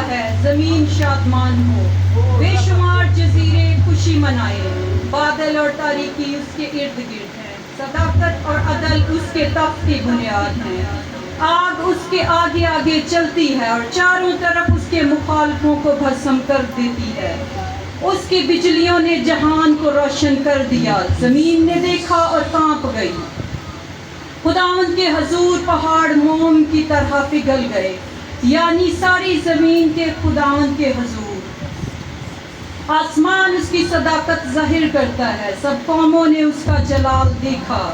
है जमीन शादमान हो, बेशुमार जजीरे खुशी मनाए, बादल और तारीकी उसके इर्द गिर्द हैं, सदाकत और अदल उसके तख्त की बुनियाद हैं। आग उसके आगे आगे चलती है और चारों तरफ उसके मुखालफों को भस्म कर देती है। उसकी बिजलियों ने जहान को रोशन कर दिया, जमीन ने देखा और कांप गई। खुदावंद के हजूर पहाड़ मोम की तरह पिघल गए, यानी सारी जमीन के खुदावंद के हजूर। आसमान उसकी सदाकत जाहिर करता है, सब कौमों ने उसका जलाल देखा।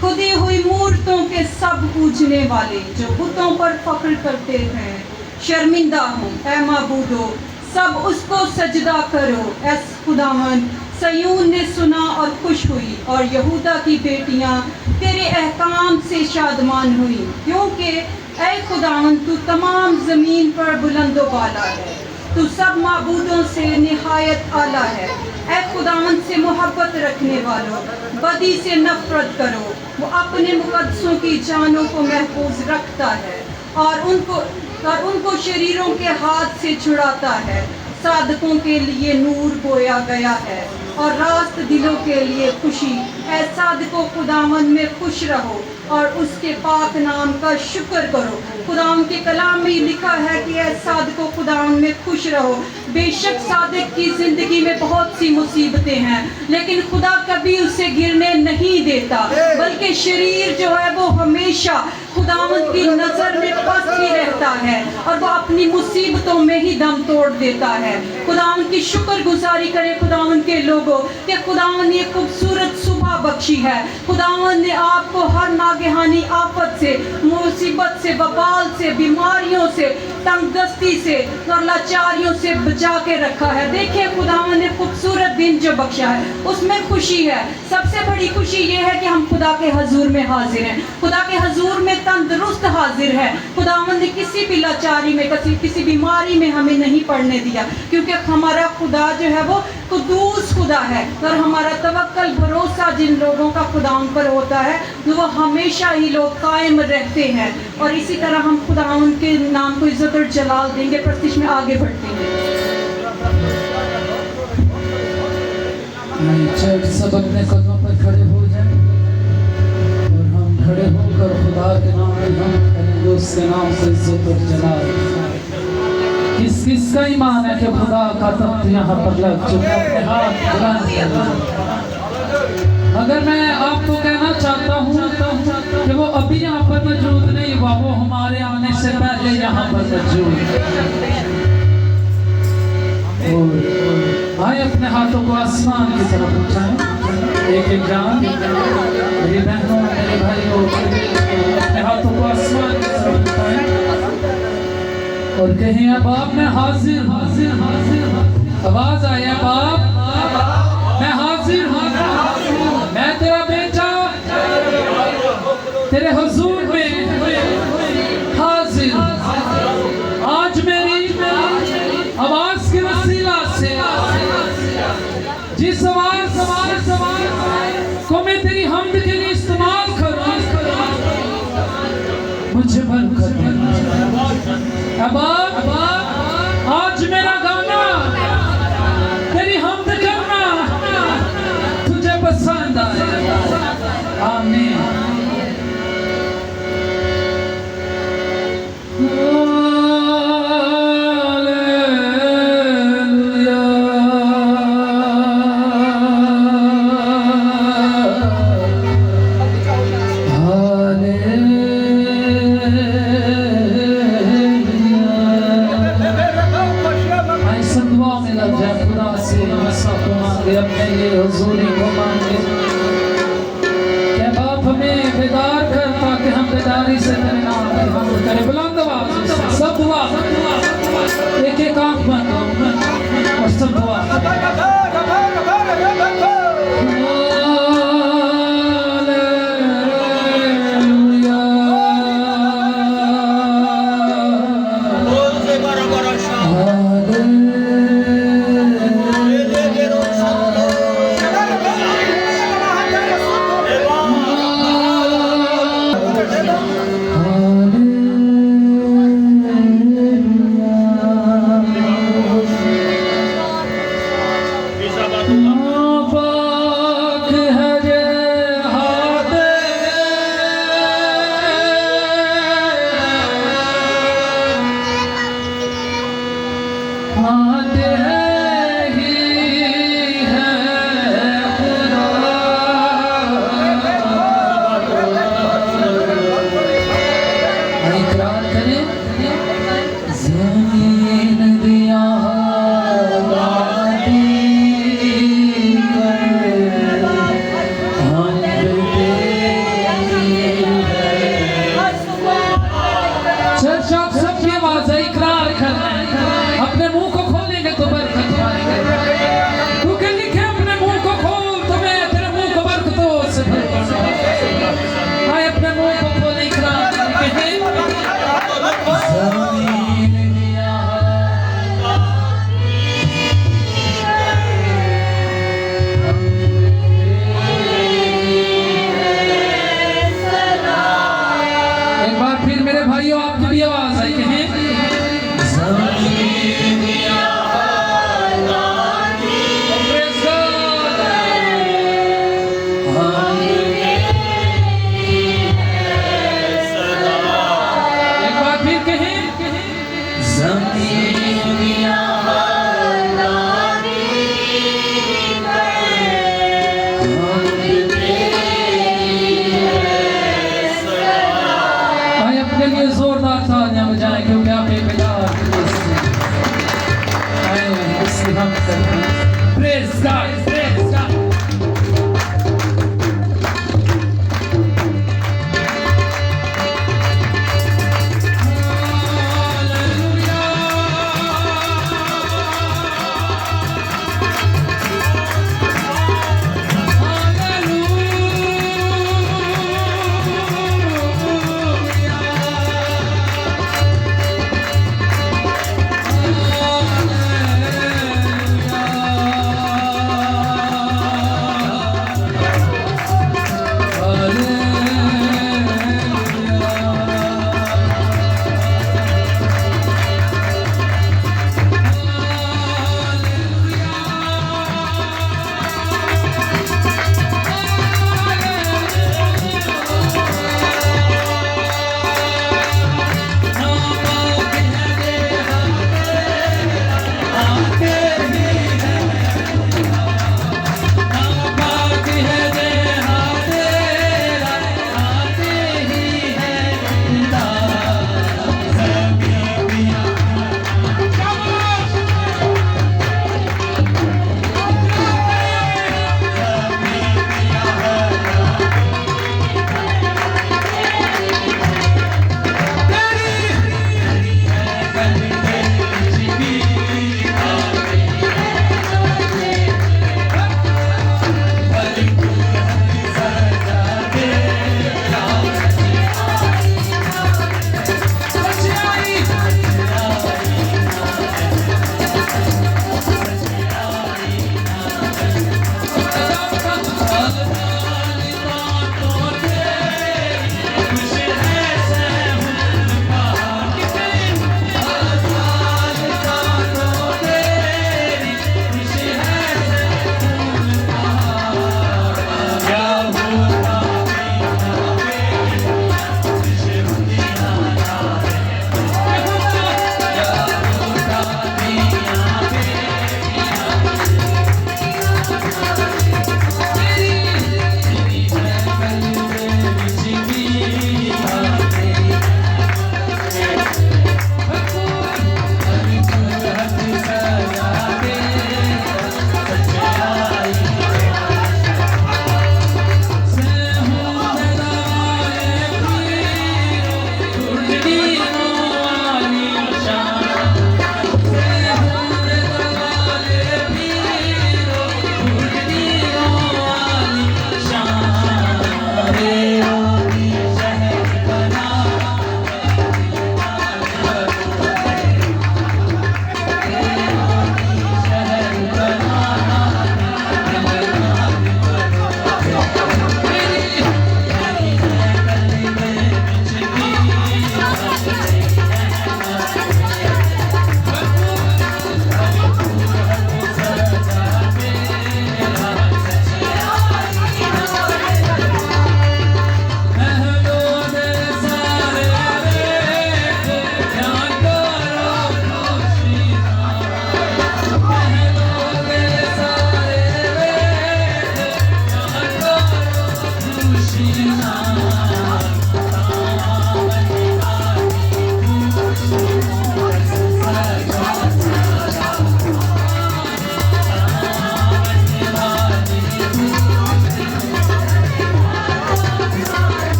खुदी हुई मूर्तों के सब पूजने वाले जो बुतों पर फख्र करते हैं, शर्मिंदा हों ऐ माबूदो, सब उसको सजदा करो। ऐस खुदावंद सयून ने सुना और खुश हुई, और यहूदा की बेटियां तेरे अहकाम से शादमान हुई, क्योंकि ऐ खुदावंद तू तमाम ज़मीन पर बुलंदो बाला है, तू सब माबूदों से निहायत आला है। ऐ खुदावंद से मोहब्बत रखने वालों, बदी से नफरत करो। वो अपने मुकद्दसों की जानों को महफूज रखता है और उनको शरीरों के हाथ से छुड़ाता है। सादकों के लिए नूर बोया गया है और रास्त दिलों के लिए खुशी। ऐ सादकों खुदावंद में खुश रहो और उसके पाक नाम का शुक्र करो। खुदावंद के कलाम में लिखा है कि ऐ सादकों खुदावंद में खुश रहो। बेशक सादिक की ज़िंदगी में बहुत सी मुसीबतें हैं, लेकिन खुदा कभी उसे गिरने नहीं देता, बल्कि शरीर जो है वो हमेशा खुदावंद की नज़र में पस्त ही रहता है और वो अपनी मुसीबतों में ही दम तोड़ देता है। खुदावंद की शुक्रगुजारी करें खुदावंद के लोगों कि खुदावंद ने खूबसूरत सुबह बख्शी है। खुदावंद ने आपको हर नागहानी आफत से, मुसीबत से, वबाल से, बीमारियों से, तंगदस्ती से और लाचारियों से बचा के रखा है। देखिए खुदावंद ने खूबसूरत दिन जो बख्शा है उसमें खुशी है। सबसे बड़ी खुशी ये है कि हम खुदा के हजूर में हाजिर हैं, खुदा के हजूर में तंदुरुस्त हाजिर है। खुदावंद ने किसी भी लाचारी में, किसी बीमारी में हमें नहीं पड़ने दिया, क्योंकि हमारा खुदा जो है वो कुदूस खुदा है और हमारा तवक्कल भरोसा जिन लोगों का खुदावंद पर होता है वो हमेशा ही लोग कायम रहते हैं। और इसी तरह हम खुदावंद के नाम को इज्जत और जलाल देंगे, प्रस्तिश में आगे बढ़ते हैं। सब अपने कदमों पर खड़े हो जाएं और हम खड़े होकर खुदा के नाम में हम करेंगे उसके नाम से इज्जत और जलाल। किसका ईमान है कि खुदा का तख्त यहाँ पर लग चुका है? अपने हाथ बुलंद करें। अगर मैं आपको कहना चाहता हूँ कि वो अभी यहाँ पर मौजूद नहीं हुआ, वो हमारे आने से पहले यहाँ पर मौजूद और आए अपने हाथों को आसमान की तरफ उठाएं। एक एक जान मेरी बहनों, मेरे भाइयों, अपने हाथों को आसमान की तरफ उठाएं और कहें अब बाप मैं हाजिर हाजिर हाजिर। आवाज आया बाप मैं हाजिर हाजिर, मैं तेरा बेटा तेरे हुजूर में हाजिर। आज मेरी आवाज के वसीला से जिस आवाज को मैं तेरी हमद के लिए इस्तेमाल करूं, मुझे बरकत देना। अब आज मेरा गाना तेरी हमद करना तुझे पसंद आए। आमीन। अपने ये हुजूरी को मांगे क्या बाप हमें बेदार कर ताकि हम बेदारी से तेरे नाम की हमद करें। बुलंद आवाज से सब दुआ, एक एक आंख बंद और सब दुआ। आते ही है खुदा। इकरार करें, ज़मीन दिया चर्च आप सबकी आवाज़ है, इकरार कर रहे हैं। अपने मुंह को खोलेंगे तो बरकत पाएंगे। तू क्या लिखे, अपने मुंह को खोल तो मैं तेरे मुंह को बरकतों से भर दूंगा। आए अपने मुंह को खोले, इकरार करें। ज़मीन दिया एक बार फिर मेरे भाइयों आपकी भी आवाज आई, कहें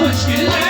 मुश्किल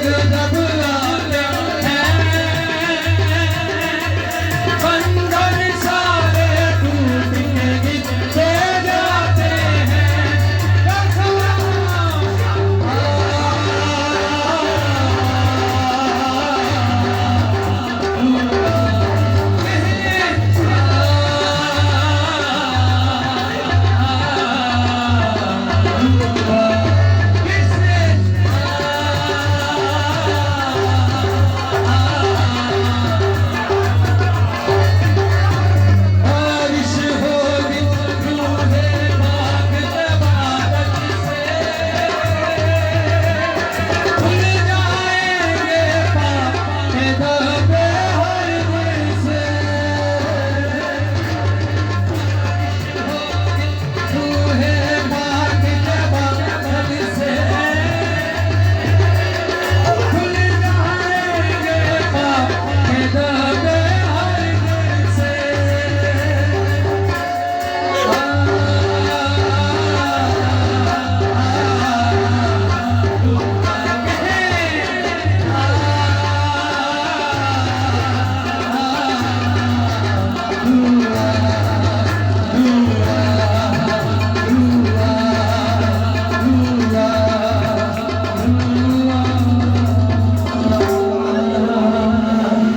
जब आते हैं, बंधन सारे टूटने गिरते जाते हैं।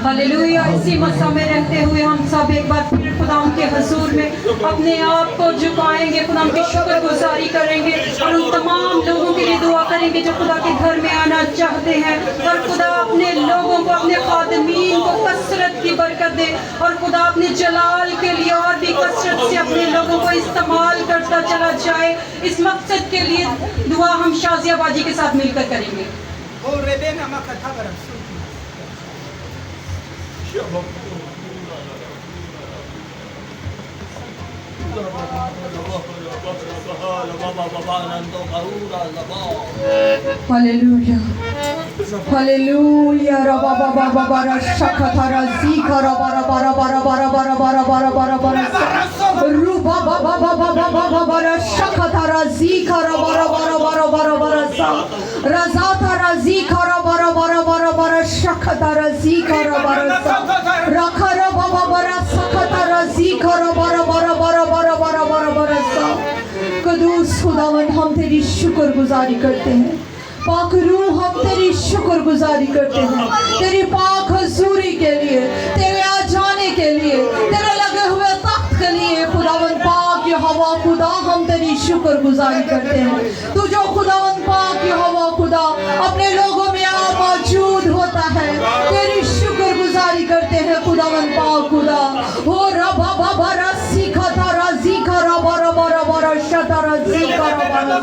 हालेलुया। इसी मसा में रहते हुए हम सब एक बार फिर खुदाम के हजूर में अपने आप को झुकाएंगे, खुदाम की शुक्रगुजारी करेंगे और उन तमाम लोगों के लिए दुआ करेंगे जो खुदा के घर में आना चाहते हैं। और खुदा अपने लोगों को, अपने खादमीन को कसरत की बरकत दे और खुदा अपने जलाल के लिए और भी कसरत से अपने लोगों को इस्तेमाल करता चला जाए। इस मकसद के लिए दुआ हम शाजिया बाजी के साथ मिलकर करेंगे। Hallelujah hallelujah. रबा बाबा बाबा रशखता रजीका रबा रबा रबा रबा रबा रबा रबा रबा रबा रूबा बाबा बाबा बाबा बाबा रशखता रजीका रबा रबा रबा रबा रबा रसा रजाता रजीका रबा रबा रबा रबा रशखता रजीका रबा रसा रखा रबा बाबा रशखता रजीका रबा रबा रबा रबा रबा रबा रबा रसा। कदूस खुदावंद, हम तेरी शुक्रगुजारी करते हैं। पाक रूह, हम तेरी शुक्रगुजारी करते हैं तेरी पाक हजूरी के लिए, तेरे आ जाने के लिए, तेरे लगे हुए तख्त के लिए। खुदावंद पाक यहोवा खुदा, हम तेरी शुक्रगुजारी करते हैं। तू जो खुदावंद पाक यहोवा खुदा अपने लोगों में आ मौजूद होता है, तेरी शुक्रगुजारी करते हैं खुदावंद पाक खुदा। हो रबा बाबा रसी खता राजी खरा बरा बरा बरा शता राजी खरा बरा।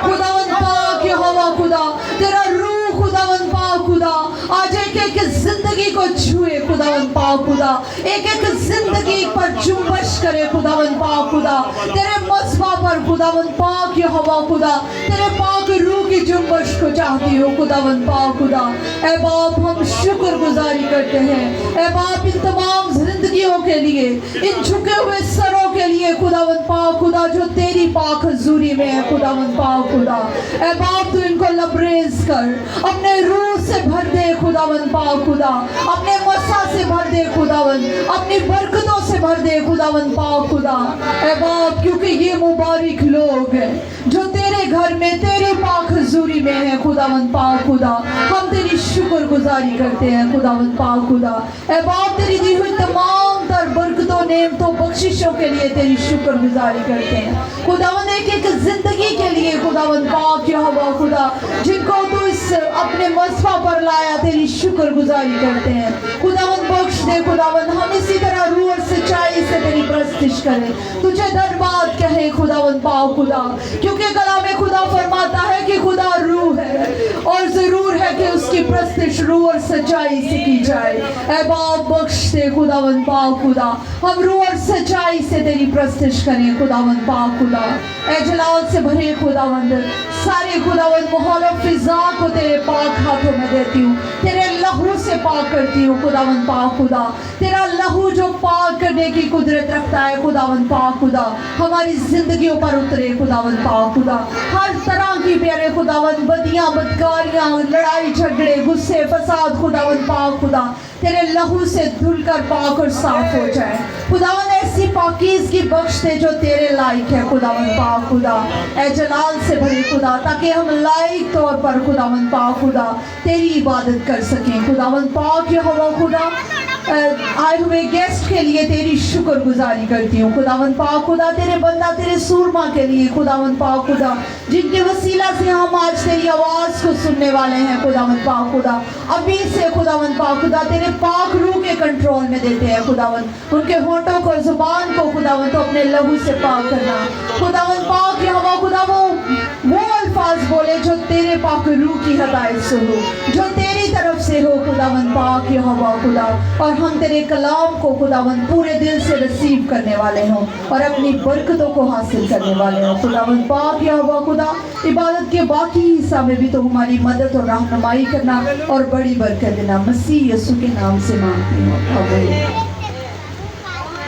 खुदावंद पाक यहोवा खुदा, तेरा रूह खुदावंद पाक खुदा आज एक एक जिंदगी को छुए खुदावंद पाक खुदा, एक एक जिंदगी पर जुम्बश करे खुदावंद पाक खुदा। तेरे मस्बा पर खुदावंद पाक यहोवा खुदा, तेरे पाक रूह की जुम्बश को चाहती हो खुदावंद पाक खुदा। ऐ बाप, हम शुक्रगुजारी करते हैं ऐ बाप इन तमाम जिंदगियों के लिए, इन झुके हुए सरों के लिए खुदावंद पाक खुदा जो तेरी पाक हजूरी में है खुदावंद पाक खुदा। ऐ बाप, तू इनको लबरेज कर, अपने रूह से भर दे खुदावंद पाक खुदा, अपने मसा से भर दे खुदावंद, अपनी बरकतों से भर दे खुदावंद पाक खुदा। ऐ बाप, क्योंकि ये मुबारक लोग हैं जो तेरे घर में तेरे पाक हजूरी में है खुदावंद पाक खुदा। हम तेरी शुक्रगुजारी करते हैं खुदावंद पाक खुदा। ऐ बाप, तेरी दी हुई तमाम तर बरकतों, नेमतों, बख्शिशों के लिए तेरी शुक्रगुजारी करते हैं खुदावंद। एक एक जिंदगी के लिए खुदावंद पाक यहोवा खुदा, जिनको तू इस अपने मस्बा पर लाया, तेरी शुक्रगुजारी करते हैं खुदावंद। बख्श दे खुदावंद, हम इसी तरह रूह और सच्चाई से तेरी प्रस्तिश करें, तुझे धन्यवाद कहे खुदावंद पाक खुदा, क्योंकि कलाम खुदा फरमाता है कि खुदा रूह है और जरूर है कि उसकी प्रस्तिश रूह और सच्चाई से की जाए। ऐ बाप, बख्श दे खुदावंद पाक खुदा, हम रूह और सच्चाई से तेरी प्रस्तिश करें खुदावंद पाक खुदा। ऐ जलाल से भरे खुदावंद, सारे खुदावंद माहौल और फिजा को तेरे पाक हाथों में देती हूँ, तेरे लहू से पाक करती हूँ खुदावन पाक खुदा। तेरा लहू जो पाक करने की कुदरत रखता है खुदावन पाक खुदा, हमारी जिंदगियों पर उतरे खुदावन पाक खुदा। हर तरह की प्यारे खुदावन बदियां, बदकारियां, लड़ाई झगड़े, गुस्से, फसाद खुदावन पाक खुदा तेरे लहू से धुलकर पाक और साफ हो जाए खुदावन। ऐसी पाकीज़गी बख्श दे जो तेरे लायक है खुदावन पाक खुदा। ए जलाल से भरे खुदा, ताकि हम लायक तौर पर खुदावन पाक खुदा तेरी इबादत कर सकें खुदावन पाक यहोवा खुदा। आए हुए गेस्ट के लिए तेरी शुक्रगुजारी करती हूँ खुदावन पाक खुदा। तेरे बंदा तेरे सूरमा के लिए खुदावन पाक खुदा, जिनके वसीला से हम आज तेरी आवाज़ को सुनने वाले हैं खुदावन पाक खुदा। अभी से खुदावन पाक खुदा तेरे पाक रूह के कंट्रोल में देते हैं खुदावन। उनके होठों को, जुबान को खुदावन तो अपने लहू से पाक करना खुदावन पाक यहोवा खुदा। वो अल्फाज बोले जो तेरे पाक रूह की हदायत से हो, जो तेरी तरफ से हो खुदावन पाक यहोवा खुदा। और हम तेरे कलाम को खुदावन पूरे दिल से रिसीव करने वाले हों और अपनी बरकतों को हासिल करने वाले हों खुदावन पाक यहोवा खुदा। इबादत के बाकी हिस्सा में भी तो हमारी मदद और रहनुमाई करना और बड़ी बरकत देना, मसीह यीशु के नाम से मांगती हूँ, आमीन।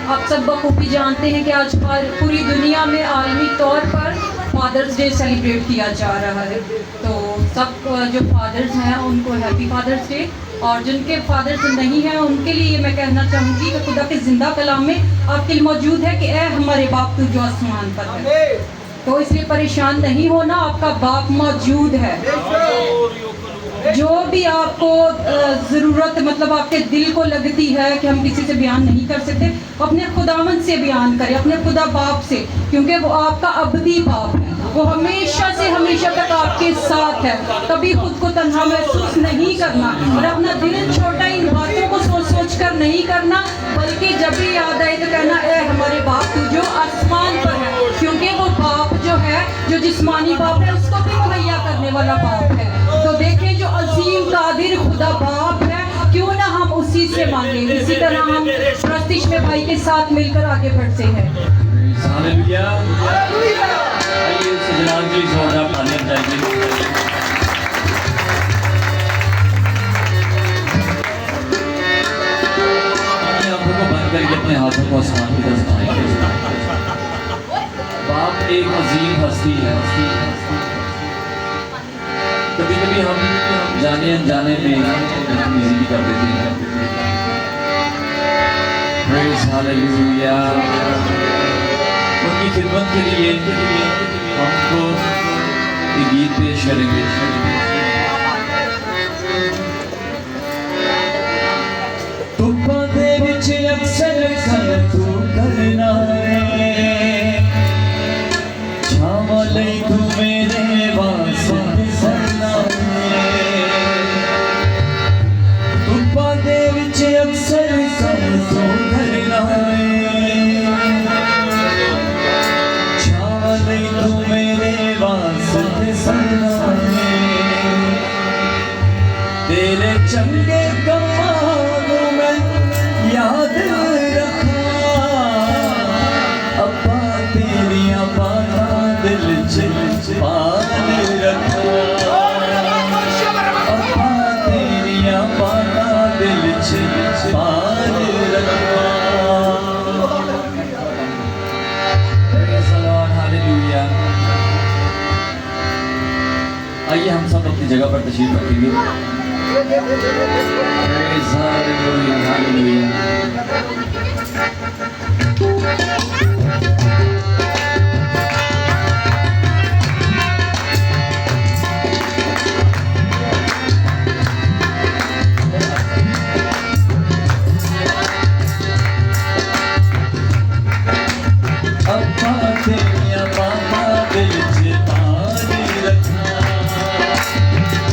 आप सब बखूबी जानते हैं कि आज पूरी दुनिया में आलमी तौर पर फादर्स डे सेलिब्रेट किया जा रहा है। तो सब जो फादर्स हैं उनको हैप्पी फादर्स डे, और जिनके फादर्स नहीं हैं उनके लिए मैं कहना चाहूँगी कि खुदा के जिंदा कलाम में आपके लिए मौजूद है कि ए हमारे बाप तू जो आसमान पर है। तो इसलिए परेशान नहीं होना, आपका बाप मौजूद है। जो भी आपको ज़रूरत, मतलब आपके दिल को लगती है कि हम किसी से बयान नहीं कर सकते, अपने खुदावंद से बयान करें, अपने खुदा बाप से, क्योंकि वो आपका अबदी बाप है। वो हमेशा से हमेशा तक आपके साथ है। कभी खुद को तन्हा महसूस नहीं करना और अपना दिल छोटा इन बातों को सोच सोच कर नहीं करना, बल्कि जब भी याद आए तो कहना ए हमारे बाप तू जो आसमान पर है, क्योंकि वो बाप जो है, जो जिस्मानी बाप है, उसको भी मुहैया करने वाला बाप है। तो देखें जो अजीम कादिर खुदा बाप है, क्यों ना हम उसी से मांगे। इसी तरह हम प्रस्तिश में भाई के साथ मिलकर आगे बढ़ते हैं। हालेलुया। आइए सजनान जी जोरदार तालियां बजाइए। अपने आंखों को बंद करके अपने हाथों को आसमान की तरफ उठाएं। बाप एक अजीम हस्ती है। कभी कभी हम जाने अनजाने में इजी भी कर देते हैं। Praise hallelujah. उनकी खिदमत के लिए हमको एक गीत पेश करेंगे। तुप्पा दे विच अक्सर कर तू करना है, छावा लई तू मेरे वास्ते सरना है। तुप्पा दे विच अक्सर कर तू करना है, तू मेरे वास्ते सरना है। तेरे चंगे कमालों में याद रखा, अब्बा तेरिया बाता दिल च पाल रखा, अब्बा तेरिया बाता दिल च पाल रखा। आइए हम सब अपनी जगह पर तशरीफ रखेंगे। Praise hallelujah, hallelujah. अब्बा तेरिया बाबा दिल च पाल रखा,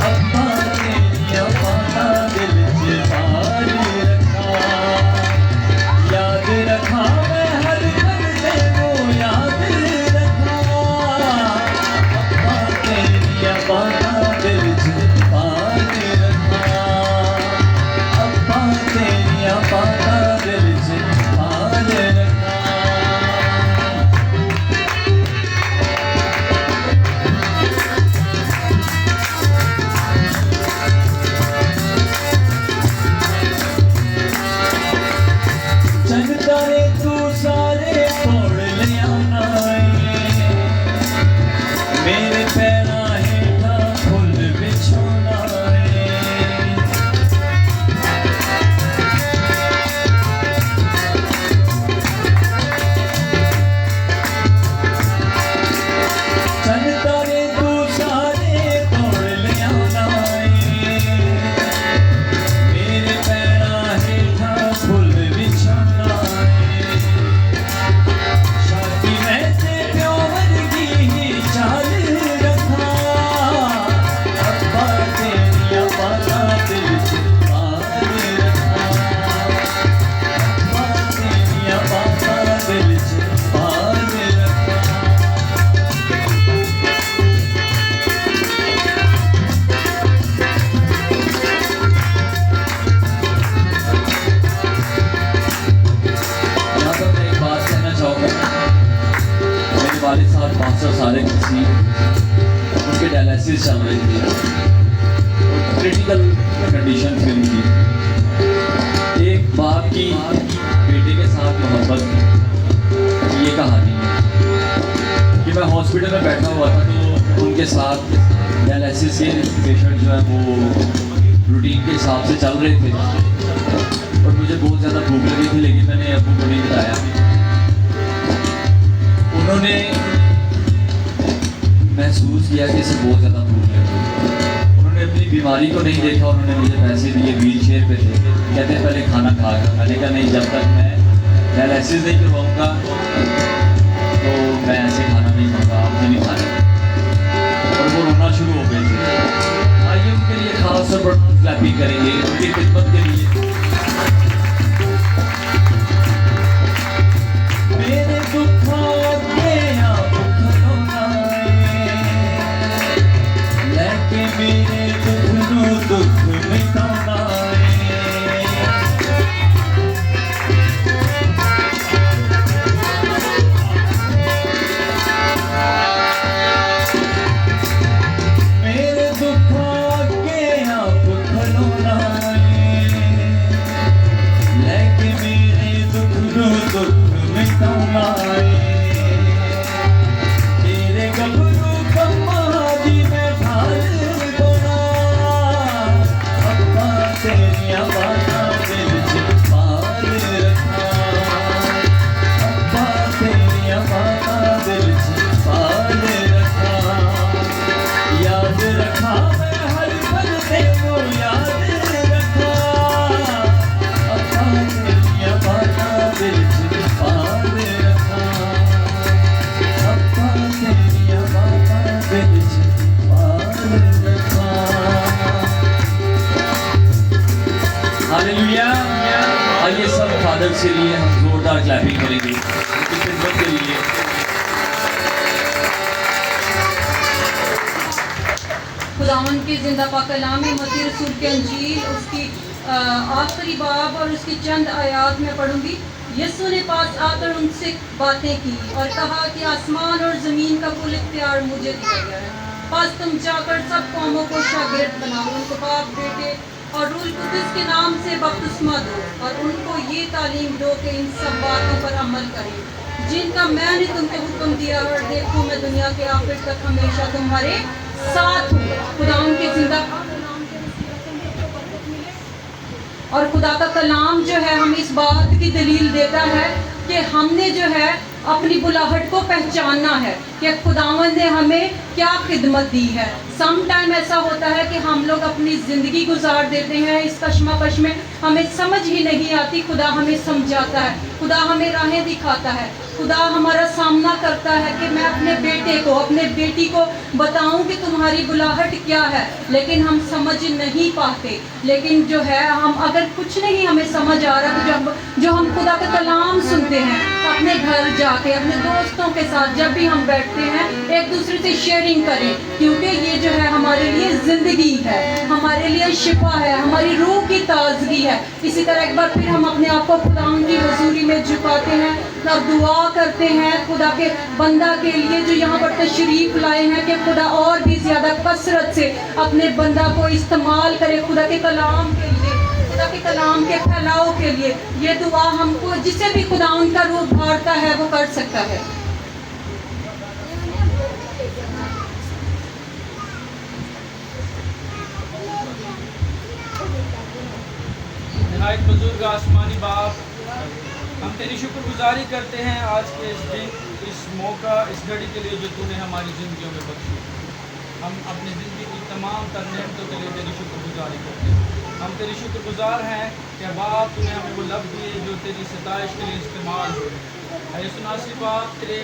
अब्बा तेरिया बाबा दिल च पाल रखा। याद रखा मैं हर पल प्रैक्टिकल कंडीशन थी उनकी। एक बाप की बेटे के साथ मोहब्बत, ये कहानी है कि मैं हॉस्पिटल में बैठा हुआ था, तो उनके साथ डायलिसिस के पेशेंट जो है वो रूटीन के हिसाब से चल रहे थे और मुझे बहुत ज़्यादा भूख लगी थी, लेकिन मैंने अब्बू को नहीं बताया। उन्होंने महसूस किया कि इसे बहुत ज़्यादा भूख लगी। उन्होंने अपनी बीमारी को नहीं देखा, उन्होंने मुझे पैसे दिए, व्हील चेयर पे थे, कहते पहले खाना खा कर। मैंने कहा नहीं, जब तक मैं डायलिसिस नहीं करवाऊँगा तो मैं ऐसे खाना नहीं खाऊँगा, आपने नहीं खाना। और वो रोना शुरू हो गए थे। आइए उनके लिए खास तौर पर क्लैपिंग करेंगे उनकी खिदमत के लिए। मेरे दुखों के आप खिलौनाए, लेके मेरे दुख मिटानाए। मेरे दुखों के आप खिलौनाए, लेके मेरे दुख मिटानाए। तेरे गबरू कम्मा जी में ढाल बोला, अब्बा तेरिया बाता दिल च पाल रखा, अब्बा तेरिया बाता दिल च पाल रखा। याद रखा मैं हर पल तेको याद रखा, अब्बा तेरिया बाता दिल च पाल रखा, अब्बा तेरिया बाता दिल च पाल रखा। हालेलुया। आइए सब फादर के लिए हम जोरदार क्लैपिंग करेंगे उनकी खिदमत के लिए। खुदावन के जिंदा पाक कलाम में मत्ती रसूल के अंजील उसकी आखिरी बाब और उसकी चंद आयात में पढ़ूंगी। यीशु ने पास आकर उनसे बातें की और कहा कि आसमान और ज़मीन का कुल इख्तियार मुझे दिया गया है। बस तुम जाकर सब कौमों को शागिर्द बनाओ, उनको बाप, बेटे और रूह कुद्दुस के नाम से बपतिस्मा दो और उनको ये तालीम दो कि इन सब बातों पर अमल करें जिनका मैंने तुमको हुक्म दिया, और देखो मैं दुनिया के आखिर तक हमेशा तुम्हारे साथ हूँ। खुदा उनके जिंदा और खुदा का कलाम जो है हमें इस बात की दलील देता है कि हमने जो है अपनी बुलाहट को पहचानना है कि खुदावन ने हमें क्या खिदमत दी है। सम टाइम ऐसा होता है कि हम लोग अपनी ज़िंदगी गुजार देते हैं इस कश्मकश में, हमें समझ ही नहीं आती। खुदा हमें समझाता है, खुदा हमें राहें दिखाता है, खुदा हमारा सामना करता है कि मैं अपने बेटे को, अपने बेटी को बताऊं कि तुम्हारी बुलाहट क्या है, लेकिन हम समझ नहीं पाते। लेकिन जो है हम अगर कुछ नहीं हमें समझ आ रहा तो जो हम खुदा का कलाम सुनते हैं अपने घर जाके अपने दोस्तों के साथ जब भी हम बैठते हैं एक दूसरे से शेयरिंग करें, क्योंकि ये जो है हमारे लिए ज़िंदगी है, हमारे लिए शिफा है, हमारी रूह की ताजगी है। इसी तरह एक बार फिर हम अपने आप को खुदा की हजूरी में झुकाते हैं और दुआ करते हैं खुदा के बंदा के लिए जो यहाँ पर तशरीफ लाए हैं कि खुदा और भी ज़्यादा कसरत से अपने बंदा को इस्तेमाल करे खुदा के कलाम के लिए, खुदा के कलाम के फैलाव के लिए। ये दुआ हमको जिसे भी खुदा उनका रूह भारता है वो कर सकता है। निहायत बुजुर्ग आसमानी बाप, हम तेरी शुक्रगुजारी करते हैं आज के इस दिन, इस मौका, इस घड़ी के लिए जो तूने हमारी ज़िंदगियों में बख्शी। हम अपनी ज़िंदगी की तमाम तर नेमतों के लिए तेरी शुक्रगुजारी करते हैं। हम तेरी शुक्रगुजार हैं कि बाप तूने हमें वो लफ्ज़ दिए जो तेरी सताइश के लिए इस्तेमाल हो। यीशु नासरी बाप, तेरे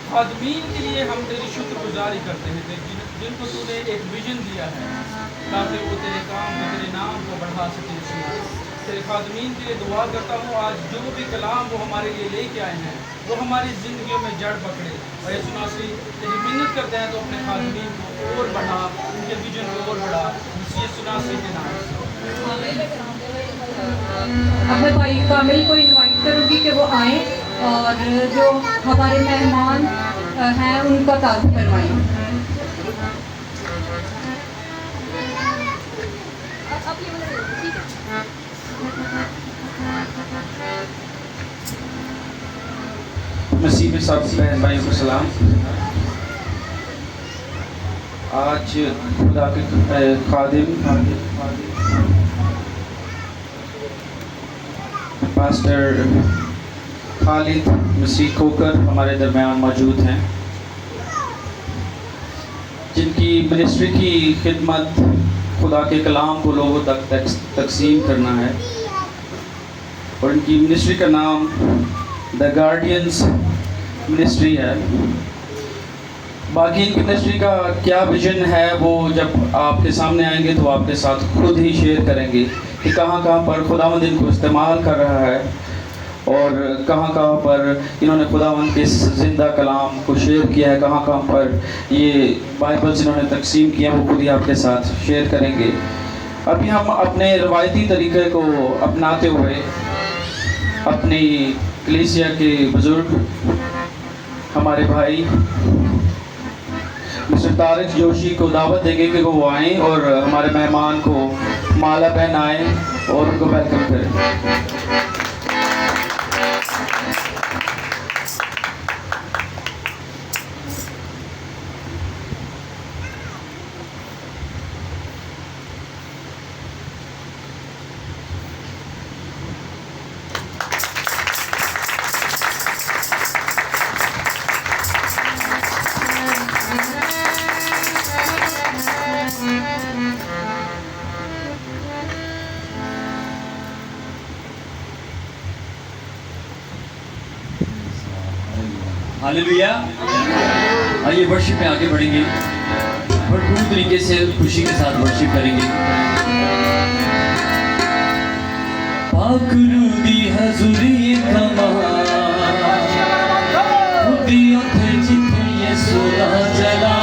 खादमीन के लिए हम तेरी शुक्रगुजारी करते हैं जिनको तूने एक विजन दिया है ताकि वो तेरे काम को, तेरे नाम को बढ़ा सके। तेरे खादमीन के लिए दुआ करता हूँ आज जो भी कलाम वो हमारे लिए लेके आए हैं वो हमारी ज़िंदगियों में जड़ पकड़े। और यीशु नासरी तेरी मिन्नत करते हैं तो अपने खादमीन को और बढ़ा, उनके विजन को और बढ़ा, यीशु नासरी के नाम से। अब मैं भाई कामिल को इनवाइट करूँगी कि वो आए और जो हमारे मेहमान हैं उनका तारुफ करवाएं। आप ये वाला ले लो, ठीक है? मसीह में सब बहन भाइयों को सलाम। आज खुदा के खादिम पास्टर खालिद मसीह खोकर हमारे दरमियान मौजूद हैं, जिनकी मिनिस्ट्री की खिदमत खुदा के कलाम को लोगों तक तकसीम करना है, और इनकी मिनिस्ट्री का नाम द गार्डियंस मिनिस्ट्री है। बाकी इनकी मिनिस्ट्री का क्या विजन है वो जब आपके सामने आएंगे तो आपके साथ खुद ही शेयर करेंगे कि कहाँ कहाँ पर खुदावंद इनको इस्तेमाल कर रहा है और कहाँ कहाँ पर इन्होंने खुदावंद के ज़िंदा कलाम को शेयर किया है, कहाँ कहाँ पर ये बाइबल्स इन्होंने तकसीम किया वो खुद ही आपके साथ शेयर करेंगे। अभी हम अपने रवायती तरीक़े को अपनाते हुए अपनी कलीसिया के बुज़ुर्ग हमारे भाई मिस्टर तारिक जोशी को दावत देंगे कि वो आएँ और हमारे मेहमान को माला पहनाएं और उनको वेलकम करें। हालेलुया। आइए वर्शिप में आगे बढ़ेंगे, भरपूर तरीके से खुशी के साथ वर्शिप करेंगे। पाकरू दी हजूरी कमाल खुदी उठे जिथे यीशु ना चला।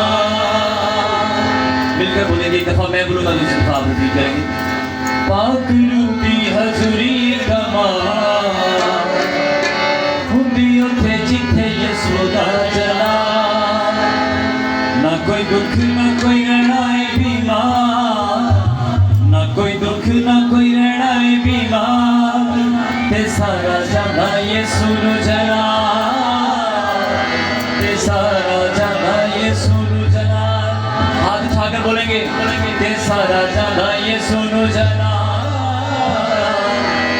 मिलकर बोलेंगे एक दफा, मैं बोलूंगा दूसरी दफा आप रिपीट करेंगे। पाकरू दी हजूरी कमाल खुदी उठे जिथे यीशु ना चला। ना कोई दुख ना कोई रहना बीमार, ना कोई दुख ना कोई रहना बीमार, ते सारा जाना यीशु नु चला, ते सारा जाना यीशु नु चला। हाथ उठाकर बोलेंगे, ते सारा जाना यीशु नु चला,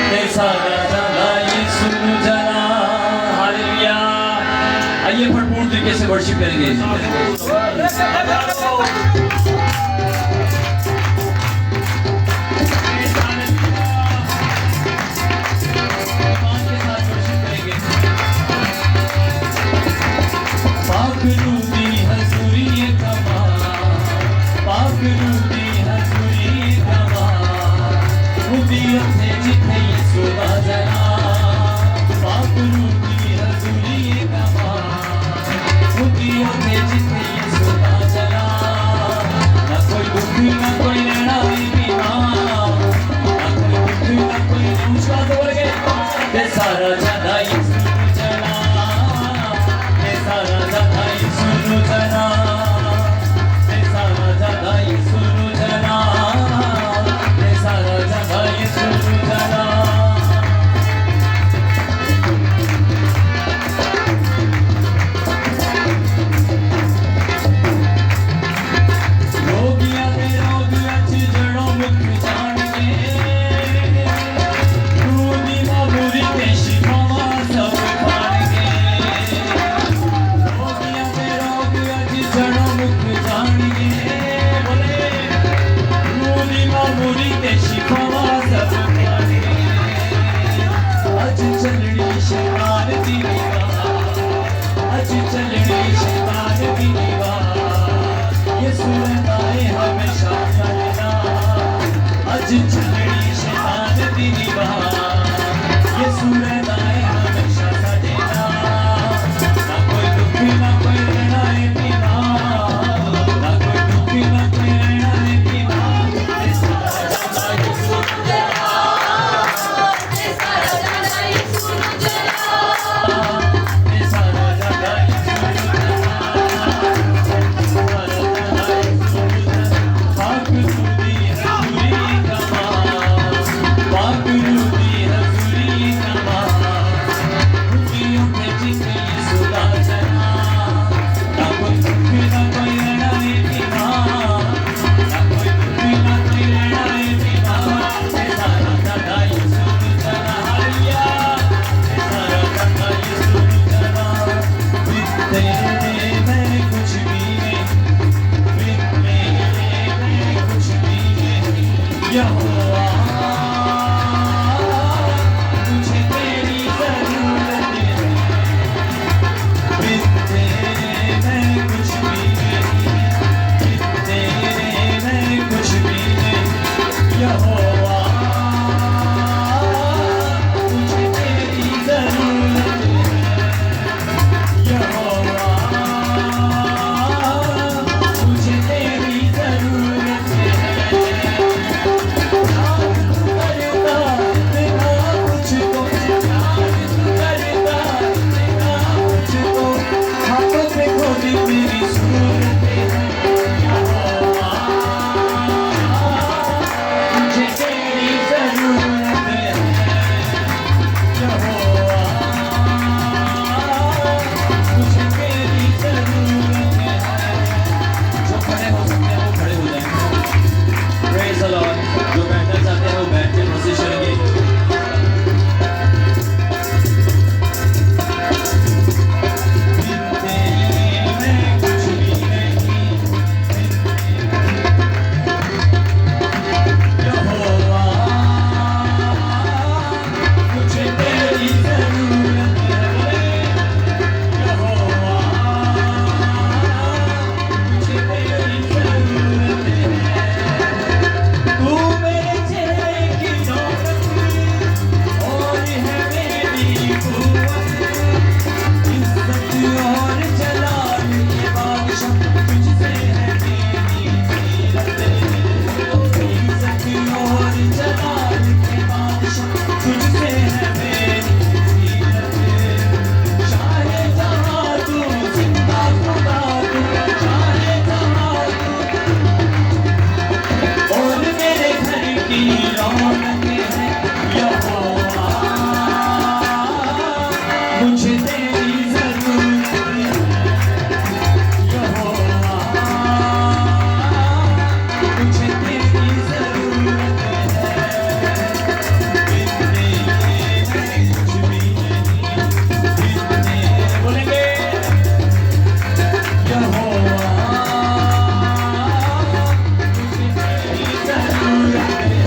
ते सारा जाना यीशु नु चला। हालेलुया। आइए भरपूर तरीके से वर्शिप करेंगे। सारा जाना यीशु नु चला, सारा जाना यीशु नु चला, सारा जाना यीशु नु चला, सारा जाना यीशु नु चला। रोगियां दे रोग अच जड़ों मुक जाणगे, रूदी मामूरी ते शिफावां सब खाणगे। रोगियां दे रोग अच जड़ों मुक जाणगे, बोले रूदी मामूरी ते शिफावां सब खाणगे। अज चलनी शैतान दी निगाह, अज चलनी शैतान दी निगाह, यीशु रहता है हमेशा सदा। अज चलनी शैतान दी निगाह, यीशु रहता है हमेशा सदा। ना कोई दुख ना कोई रहना है बीमार, ना कोई दुख ना कोई रहना है बीमार, सारा जाना यीशु नु चला, सारा जाना यीशु नु चला, सारा जाना यीशु नु चला। पाक सुदी हजूरी कमा यहोवा मुझे तेरी जरूरत है, बिन तेरे मैं कुछ भी नहीं, बिन तेरे मैं कुछ भी नहीं। यहोवा मुझे तेरी जरूरत है, यहोवा मुझे तेरी जरूरत है। जो बैठना चाहते हैं वो बैठ के कोशिश करेंगे। मुझे तेरी जरूरत है, यहोवा मुझे तेरी जरूरत है, बिन तेरे मैं कुछ भी नहीं, बिन तेरे बोलेंगे यहोवा मुझे तेरी जरूरत है।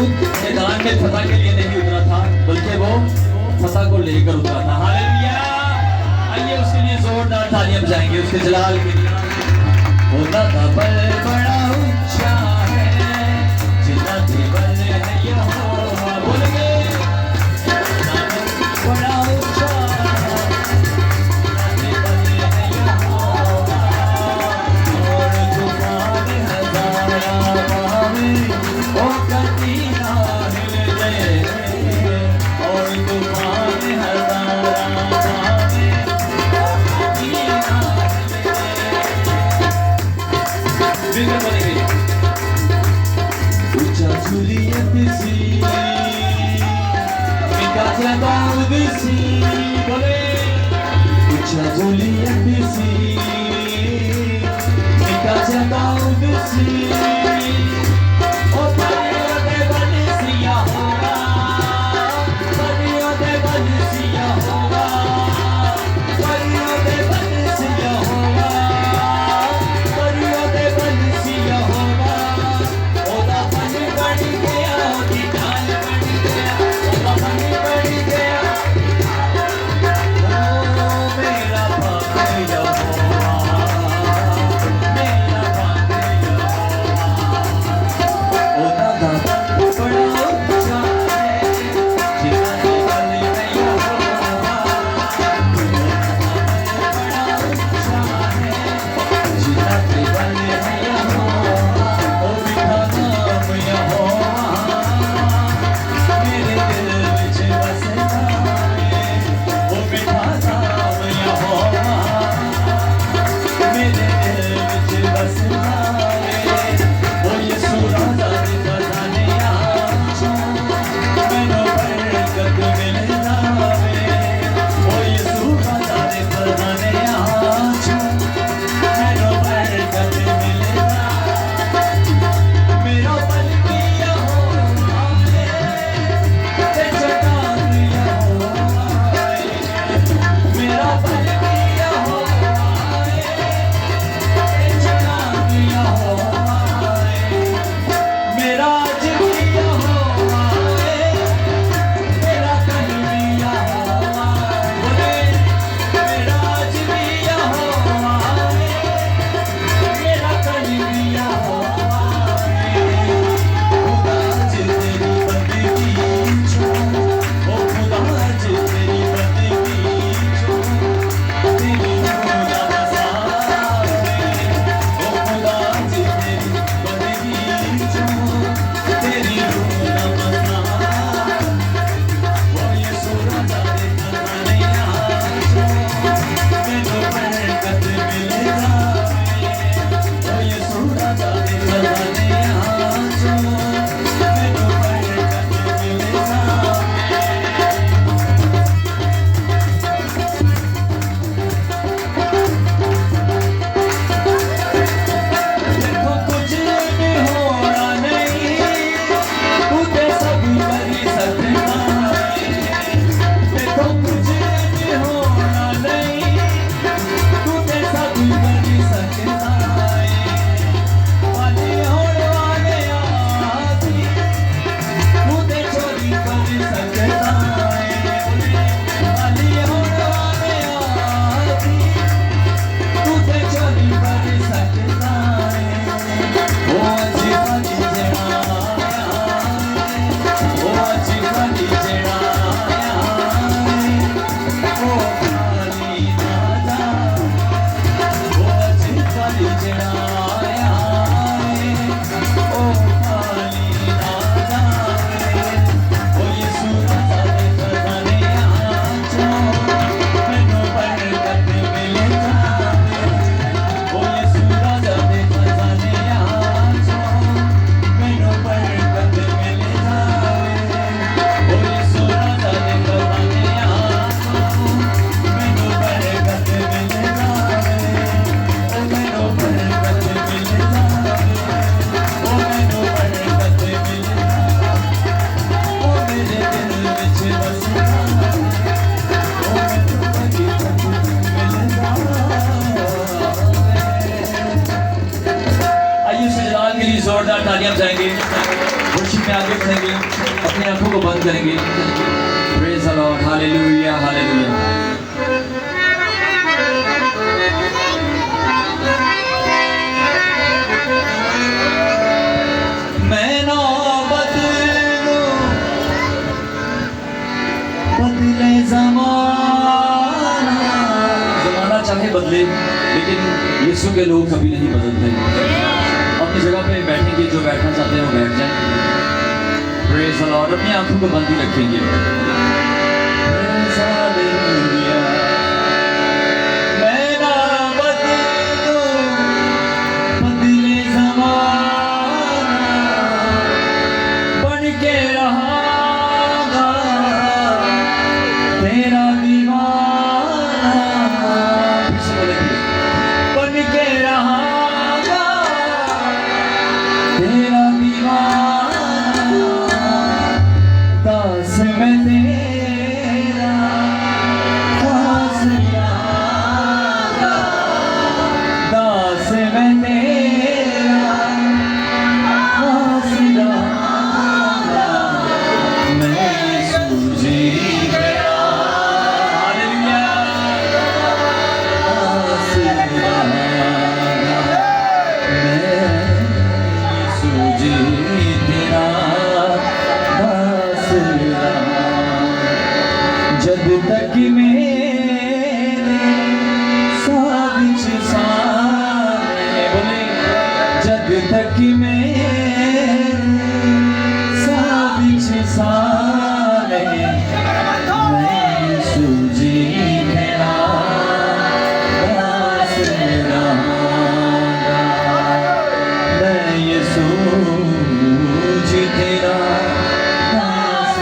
मैदान में फतह के लिए नहीं उतरा था, बल्कि वो फतह को लेकर उतरा था। हालेलुया। आइए उसके लिए जोरदार तालियां बजाएंगे उसके जलाल के लिए। खुदा का बल बड़ा ऊंचा है, जितना भी बल है यहोवा। बोलेंगे बड़ा ऊंचा है, जितना भी बल है यहोवा। और तूफान हजारा पावे, ओ कभी ना हिल जाए। और तूफान हजारा पावे, ओ कभी ना हिल जाए। फिर बोलेंगे ऊंचा झूलियत सी, मिकाचा दाऊद सी। बोले ऊंचा झूलियत सी, मिकाचा दाऊद सी। ओ परियों दे बलिसिया होगा, परियों दे बलिसिया होगा, परियों दे बलिसिया होगा, परियों दे बलिसिया होगा। ओदा पानी बढ़ गया, ओदी ढाल बढ़ गया, ओदा पानी बढ़ गया। ओ मेरा भाग्य यहोवा, मेरा भाग्य यहोवा। करेंगे, अपनी आंखों को बंद करेंगे। Praise the Lord, hallelujah hallelujah. मैं ना बदलूं, बदले ज़माना चाहे बदले, लेकिन यीशु के लोग कभी नहीं बदलते। अपनी जगह पे बैठेंगे, जो बैठना चाहते हैं वो बैठ जाएं। प्रेज द लॉर्ड, अपनी आंखों को बंद ही रखेंगे। हालेलुया। मैं ना बदलूं, बदले ज़माना, बन के रहूंगा तेरा दीवाना। बन के रहूंगा तेरा दीवाना, दास मैं तेरा, दास दास मैं तेरा, दास मैं यीशु जी तेरा। हालेलुया। दास मैं यीशु जी तेरा, दास जब तक मेरे साबिच सारे, बोले जब तक मेरे साबिच सारे, मैं यीशु जी तेरा, दास रहूंगा। मैं यीशु जी तेरा, दास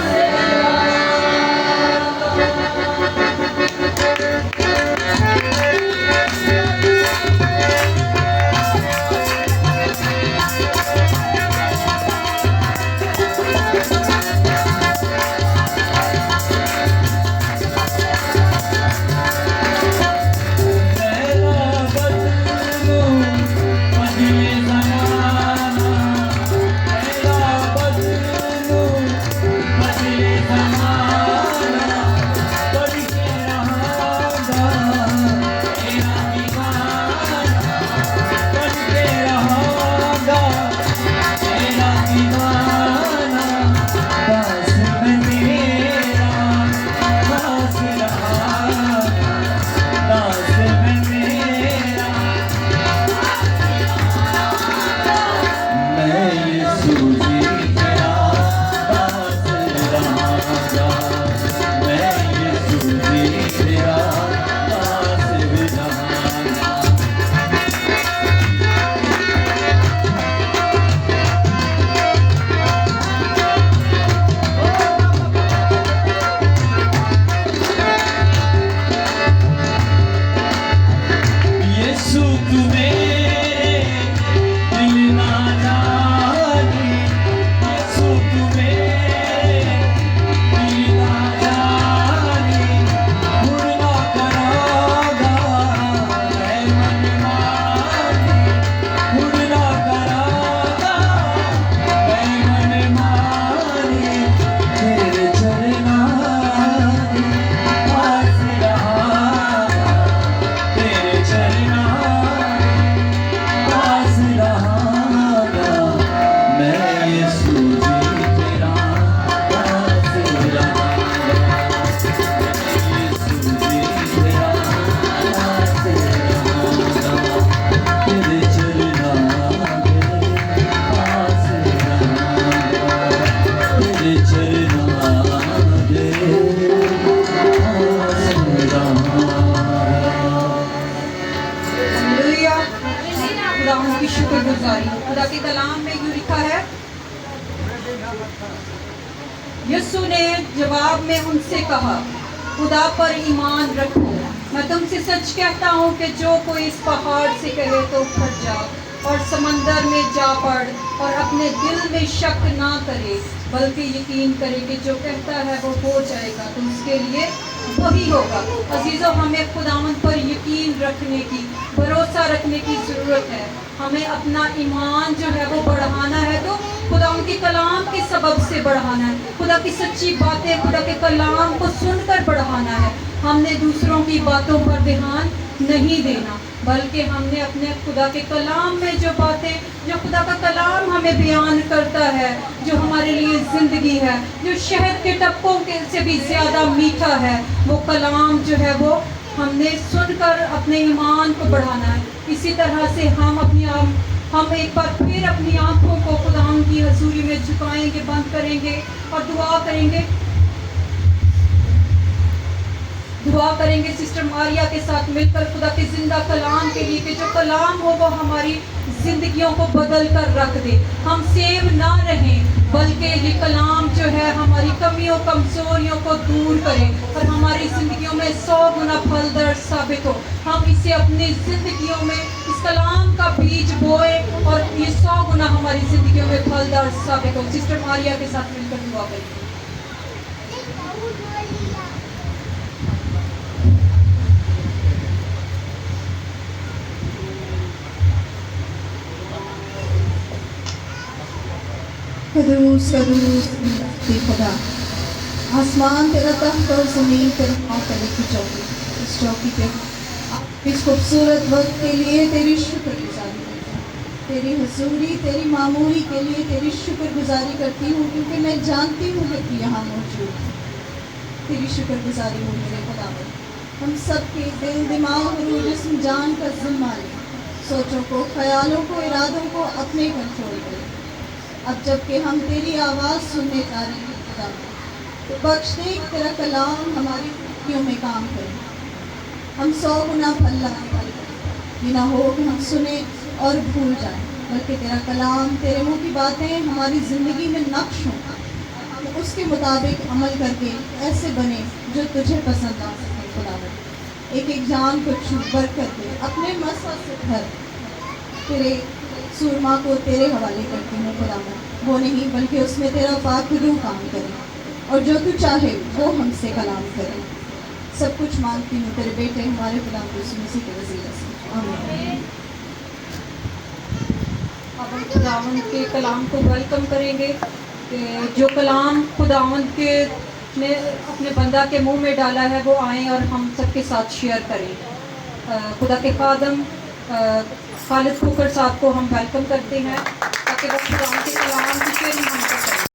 खुदा के कलाम में यूं लिखा है, यीशु ने जवाब में उनसे कहा, खुदा पर ईमान रखो। मैं तुमसे सच कहता हूँ कि जो कोई इस पहाड़ से कहे तो फट जा और समंदर में जा पड़, और अपने दिल में शक ना करे बल्कि यकीन करे कि जो कहता है वो हो जाएगा, तो उसके लिए वही होगा। अजीज़ों, हमें खुदावंद पर यकीन रखने की, भरोसा रखने की ज़रूरत है। हमें अपना ईमान जो है वो बढ़ाना है तो खुदावंद के कलाम के सबब से बढ़ाना है। खुदा की सच्ची बातें, खुदा के कलाम को सुनकर बढ़ाना है। हमने दूसरों की बातों पर ध्यान नहीं देना, बल्कि हमने अपने खुदा के कलाम में जो बातें, जो खुदा का कलाम हमें बयान करता है, जो हमारे लिए ज़िंदगी है, जो शहद के टपकों के से भी ज़्यादा मीठा है, वो कलाम जो है वो हमने सुनकर अपने ईमान को बढ़ाना है। इसी तरह से हम एक बार फिर अपनी आँखों को खुदा की हजूरी में झुकाएंगे, बंद करेंगे और दुआ करेंगे सिस्टर मारिया के साथ मिलकर खुदा के जिंदा कलाम के लिए कि जो कलाम हो वो हमारी ज़िंदगियों को बदल कर रख दे। हम सेव ना रहें, बल्कि ये कलाम जो है हमारी कमियों कमज़ोरियों को दूर करे और हमारी ज़िंदगियों में 100 गुना फलदार साबित हो। हम इसे अपनी ज़िंदगियों में इस कलाम का बीज बोए और ये 100 गुना हमारी ज़िंदगियों में फलदार साबित हो। सिस्टर मारिया के साथ मिलकर दुआ करेंगे। कदूस कदूस ते खुदा, आसमान तेरा तख्त और ज़मीन तेरे पाँव तले की चौकी। इस चौकी पे इस खूबसूरत वक्त के लिए तेरी शुक्रगुजारी करती हूँ। तेरी हजूरी, तेरी मामूली के लिए तेरी शुक्रगुजारी करती हूँ, क्योंकि मैं जानती हूँ कि तू यहाँ मौजूद है। तेरी शुक्रगुजारी हो मेरे खुदावंद। हम सब के दिल, दिमाग और जिस्म जान का जिम्मा लें, सोचों को, ख्यालों को, इरादों को अपने कंट्रोल करें। अब जबकि हम तेरी आवाज़ सुनने जा रहे हैं खुदा, तो बख्श दे कि तेरा कलाम हमारी ज़िंदगियों में काम करे। हम 100 गुना फल लाने वाले करें। ये ना हो कि हम सुने और भूल जाएं, बल्कि तेरा कलाम, तेरे मुँह की बातें हमारी ज़िंदगी में नक्श हों। हम उसके मुताबिक अमल करके ऐसे बने जो तुझे पसंद आ सके खुदावंद। एक एक जान को छू बरकत दे, अपने मसद से भर। तेरे सूरमा को तेरे हवाले करती हूँ खुदावंद, वो नहीं बल्कि उसमें तेरा पाक रूह काम करे और जो तू चाहे वो हमसे कलाम करे। सब कुछ मांगती हूँ तेरे बेटे हमारे गुलाम यीशु मसीह के वसीले से, आमीन। अब हम खुदावंद के कलाम को वेलकम करेंगे कि जो कलाम खुदावंद के ने अपने बंदा के मुंह में डाला है वो आए और हम सबके साथ शेयर करें। खुदा के खादम खालिद खुकर साहब को हम वेलकम करते हैं ताकि वो खुदावंद के कलाम की शेयरिंग हम